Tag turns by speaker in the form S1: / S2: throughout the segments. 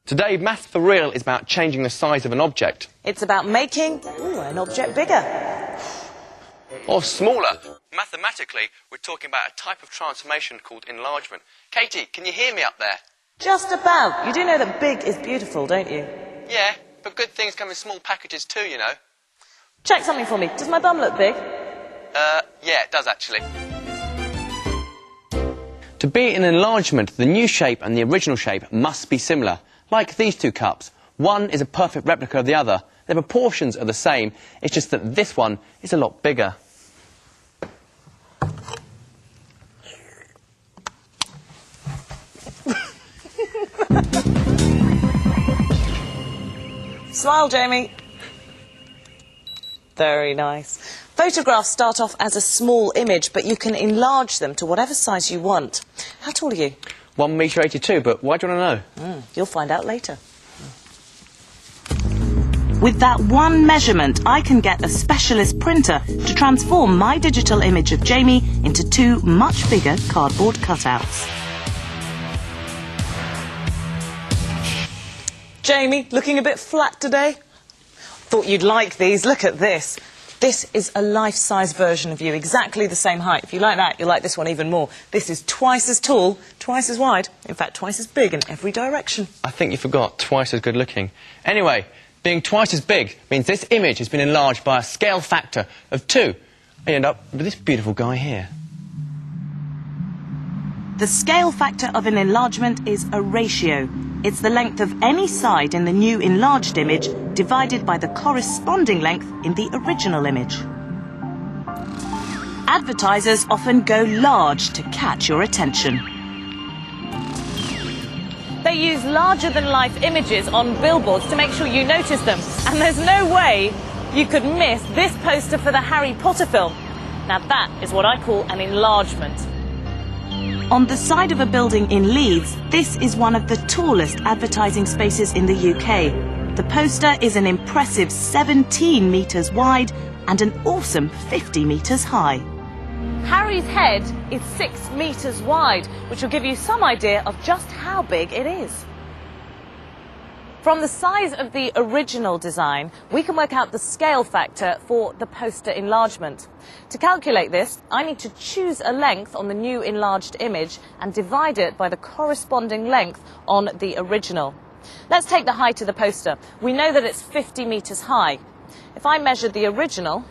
S1: Today, Maths for Real is about changing the size of an object.
S2: It's about making an object bigger.
S1: Or smaller. Mathematically, we're talking about a type of transformation called enlargement. Katie, can you hear me up there?
S2: Just about. You do know that big is beautiful, don't you?
S1: Yeah, but good things come in small packages too, you know.
S2: Check something for me. Does my bum look big?
S1: Yeah, it does actually. To be an enlargement, the new shape and the original shape must be similar. Like these two cups. One is a perfect replica of the other. Their proportions are the same, it's just that this one is a lot bigger.
S2: Smile, Jamie. Very nice. Photographs start off as a small image, but you can enlarge them to whatever size you want. How tall are you?
S1: 1 metre 82, but why do you want to know?
S2: You'll find out later.
S3: With that one measurement, I can get a specialist printer to transform my digital image of Jamie into 2 much bigger cardboard cutouts.
S2: Jamie, looking a bit flat today? Thought you'd like these. Look at this. This is a life-size version of you, exactly the same height. If you like that, you'll like this one even more. This is twice as tall, twice as wide, in fact, twice as big in every direction.
S1: I think you forgot twice as good looking. Anyway, being twice as big means this image has been enlarged by a scale factor of 2. And you end up with this beautiful guy here.
S3: The scale factor of an enlargement is a ratio. It's the length of any side in the new enlarged image divided by the corresponding length in the original image. Advertisers often go large to catch your attention.
S2: They use larger-than-life images on billboards to make sure you notice them. And there's no way you could miss this poster for the Harry Potter film. Now that is what I call an enlargement.
S3: On the side of a building in Leeds, this is one of the tallest advertising spaces in the UK. The poster is an impressive 17 metres wide and an awesome 50 metres high.
S2: Harry's head is 6 metres wide, which will give you some idea of just how big it is. From the size of the original design, we can work out the scale factor for the poster enlargement. To calculate this, I need to choose a length on the new enlarged image and divide it by the corresponding length on the original. Let's take the height of the poster. We know that it's 50 metres high. If I measured the original,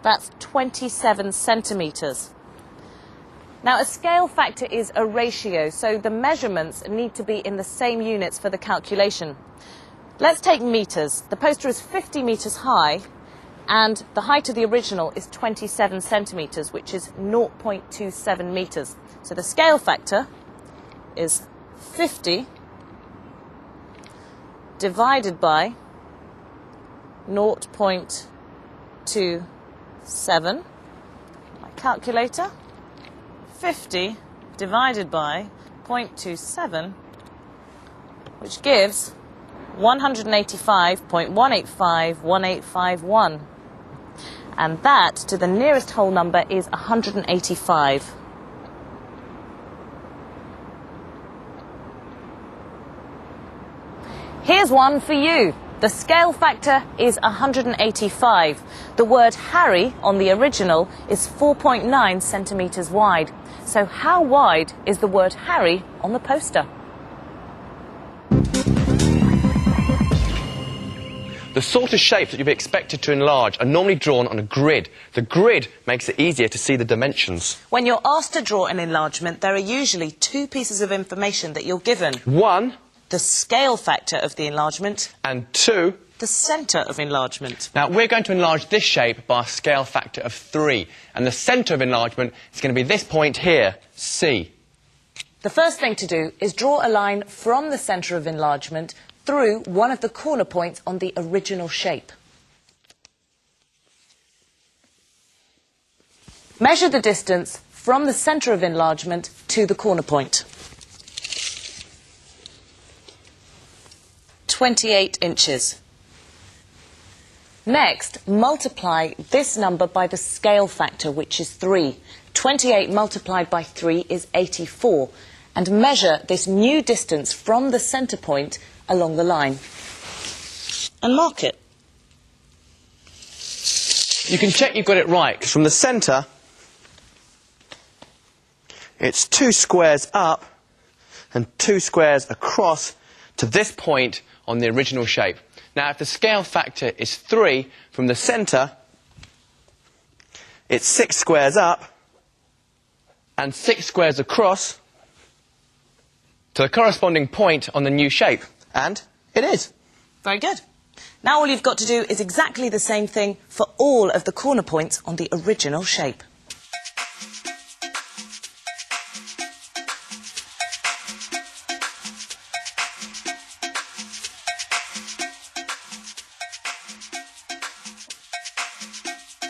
S2: that's 27 centimetres. Now, a scale factor is a ratio, so the measurements need to be in the same units for the calculation. Let's take metres. The poster is 50 metres high, and the height of the original is 27 centimetres, which is 0.27 metres. So the scale factor is 50 divided by 0.27. My calculator. 50 divided by 0.27, which gives 185.1851851. And that, to the nearest whole number, is 185. Here's one for you. The scale factor is 185. The word Harry on the original is 4.9 centimetres wide. So how wide is the word Harry on the poster?
S1: The sort of shapes that you'd be expected to enlarge are normally drawn on a grid. The grid makes it easier to see the dimensions.
S2: When you're asked to draw an enlargement, there are usually 2 pieces of information that you're given.
S1: 1,
S2: the scale factor of the enlargement,
S1: and 2,
S2: the centre of enlargement.
S1: Now, we're going to enlarge this shape by a scale factor of 3, and the centre of enlargement is going to be this point here, C.
S2: The first thing to do is draw a line from the centre of enlargement through one of the corner points on the original shape. Measure the distance from the centre of enlargement to the corner point. 28 inches. Next, multiply this number by the scale factor, which is 3. 28 multiplied by 3 is 84. and measure this new distance from the centre point along the line. And mark it.
S1: You can check you've got it right, because from the centre, it's 2 squares up and 2 squares across to this point on the original shape. Now, if the scale factor is 3 from the centre, it's 6 squares up and 6 squares across to the corresponding point on the new shape. And it is.
S2: Very good. Now all you've got to do is exactly the same thing for all of the corner points on the original shape.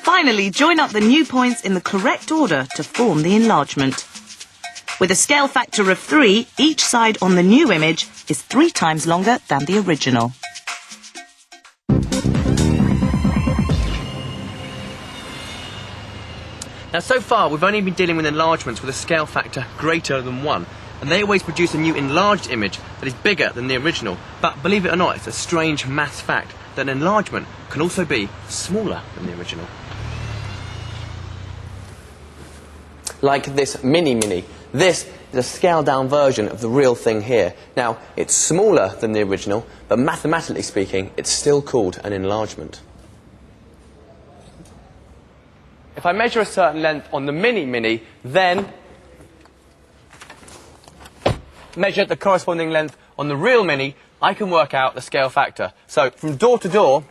S3: Finally, join up the new points in the correct order to form the enlargement. With a scale factor of 3, each side on the new image is 3 times longer than the original.
S1: Now, so far, we've only been dealing with enlargements with a scale factor greater than 1. And they always produce a new enlarged image that is bigger than the original. But believe it or not, it's a strange maths fact that an enlargement can also be smaller than the original. Like this mini-mini. This is a scaled-down version of the real thing here. Now, it's smaller than the original, but mathematically speaking, it's still called an enlargement. If I measure a certain length on the mini-mini, then measure the corresponding length on the real mini, I can work out the scale factor. So, from door to door,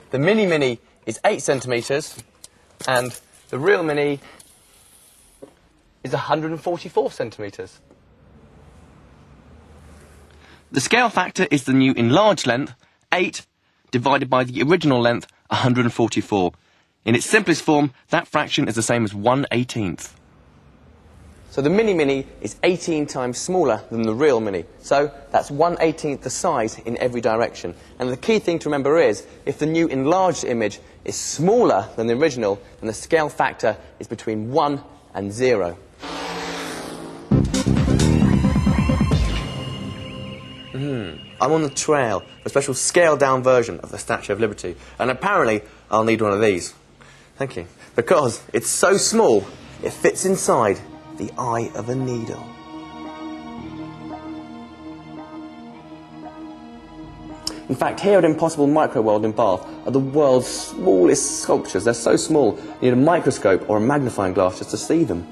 S1: the mini-mini is 8 centimetres, and the real mini is 144 centimetres. The scale factor is the new enlarged length, 8, divided by the original length, 144. In its simplest form, that fraction is the same as 1/18. So the mini-mini is 18 times smaller than the real mini. So that's 1/18 the size in every direction. And the key thing to remember is, if the new enlarged image is smaller than the original, then the scale factor is between 1 and 0. I'm on the trail for a special scaled-down version of the Statue of Liberty. And apparently, I'll need one of these. Thank you. Because it's so small, it fits inside the eye of a needle. In fact, here at Impossible Micro World in Bath are the world's smallest sculptures. They're so small, you need a microscope or a magnifying glass just to see them.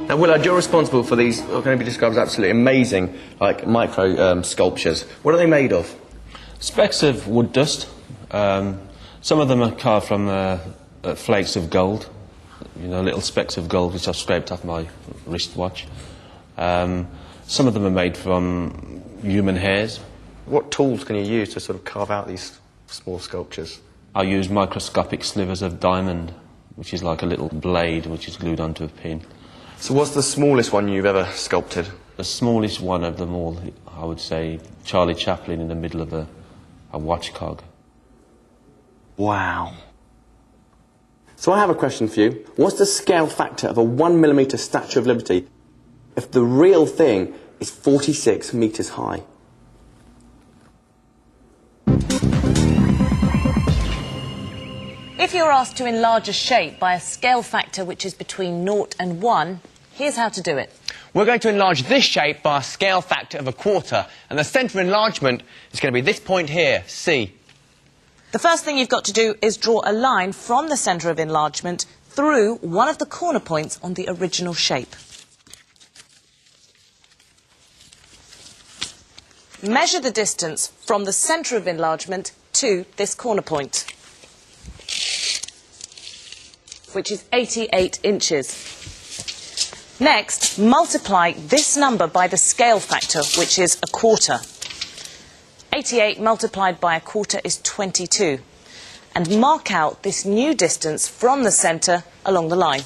S1: Now, Willard, you're responsible for these, what can be described as absolutely amazing, like, micro sculptures. What are they made of?
S4: Specks of wood dust. Some of them are carved from flakes of gold, you know, little specks of gold which I've scraped off my wristwatch. Some of them are made from human hairs.
S1: What tools can you use to sort of carve out these small sculptures?
S4: I use microscopic slivers of diamond, which is like a little blade which is glued onto a pin.
S1: So what's the smallest one you've ever sculpted?
S4: The smallest one of them all, I would say, Charlie Chaplin in the middle of a watch cog.
S1: Wow. So I have a question for you. What's the scale factor of a 1mm Statue of Liberty if the real thing is 46 metres high?
S2: If you're asked to enlarge a shape by a scale factor which is between 0 and 1, here's how to do it.
S1: We're going to enlarge this shape by a scale factor of 1/4, and the centre of enlargement is going to be this point here, C.
S2: The first thing you've got to do is draw a line from the centre of enlargement through one of the corner points on the original shape. Measure the distance from the centre of enlargement to this corner point, which is 88 inches. Next, multiply this number by the scale factor, which is 1/4. 88 multiplied by 1/4 is 22. And mark out this new distance from the centre along the line.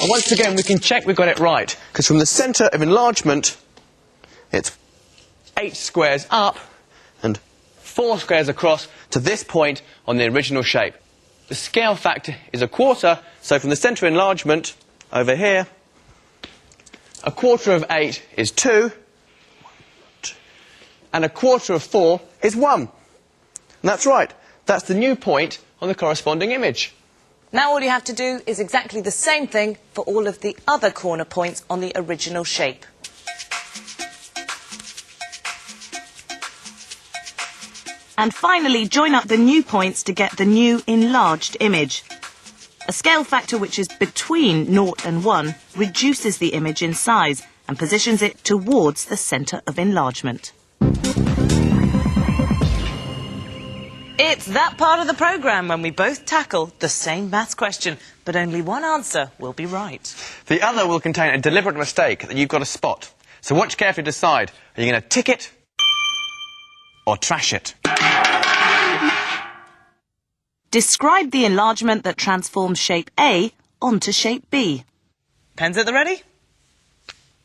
S1: And once again, we can check we got it right, because from the centre of enlargement, it's 8 squares up and 4 squares across to this point on the original shape. The scale factor is 1/4, so from the centre of enlargement, over here, 1/4 of 8 is 2, and 1/4 of 4 is 1. And that's right, that's the new point on the corresponding image.
S2: Now all you have to do is exactly the same thing for all of the other corner points on the original shape.
S3: And finally, join up the new points to get the new enlarged image. A scale factor which is between 0 and 1 reduces the image in size and positions it towards the centre of enlargement.
S2: It's that part of the programme when we both tackle the same maths question, but only one answer will be right.
S1: The other will contain a deliberate mistake that you've got to spot. So watch carefully to decide, are you going to tick it or trash it?
S3: Describe the enlargement that transforms shape A onto shape B.
S2: Pens at the ready?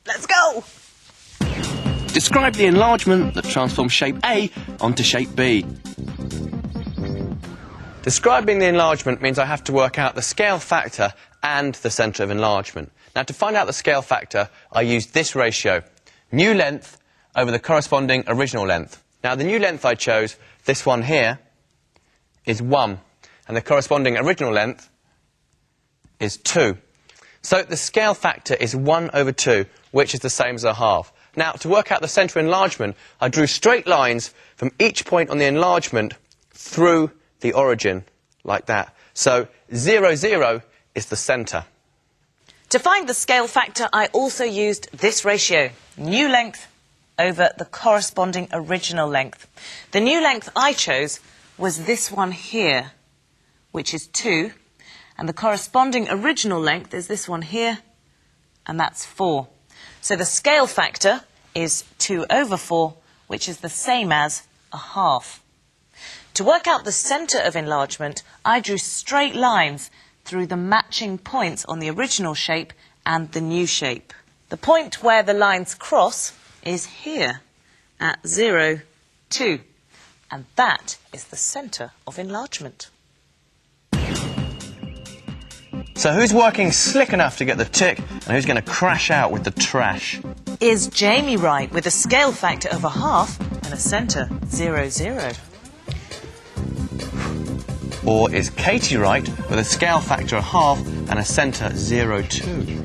S2: Let's go!
S1: Describe the enlargement that transforms shape A onto shape B. Describing the enlargement means I have to work out the scale factor and the centre of enlargement. Now, to find out the scale factor, I used this ratio, new length over the corresponding original length. Now, the new length I chose, this one here, is 1, and the corresponding original length is 2. So the scale factor is 1/2, which is the same as 1/2. Now, to work out the centre enlargement, I drew straight lines from each point on the enlargement through the origin, like that. So 0, 0 is the centre.
S2: To find the scale factor, I also used this ratio, new length over the corresponding original length. The new length I chose was this one here, which is 2, and the corresponding original length is this one here, and that's 4. So the scale factor is 2/4, which is the same as 1/2. To work out the centre of enlargement, I drew straight lines through the matching points on the original shape and the new shape. The point where the lines cross is here at 0, 2, and that is the centre of enlargement.
S1: So who's working slick enough to get the tick, and who's going to crash out with the trash?
S2: Is Jamie right with a scale factor of 1/2 and a centre 0, 0?
S1: Or is Katie right with a scale factor of 1/2 and a centre 0, 2?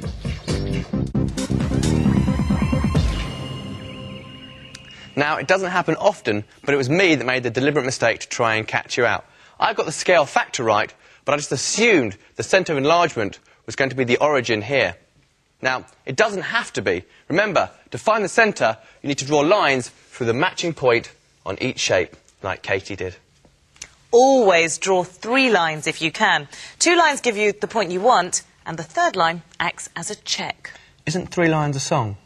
S1: Now, it doesn't happen often, but it was me that made the deliberate mistake to try and catch you out. I got the scale factor right, but I just assumed the centre of enlargement was going to be the origin here. Now, it doesn't have to be. Remember, to find the centre, you need to draw lines through the matching point on each shape, like Katie did.
S2: Always draw 3 lines if you can. 2 lines give you the point you want, and the third line acts as a check.
S1: Isn't 3 lines a song?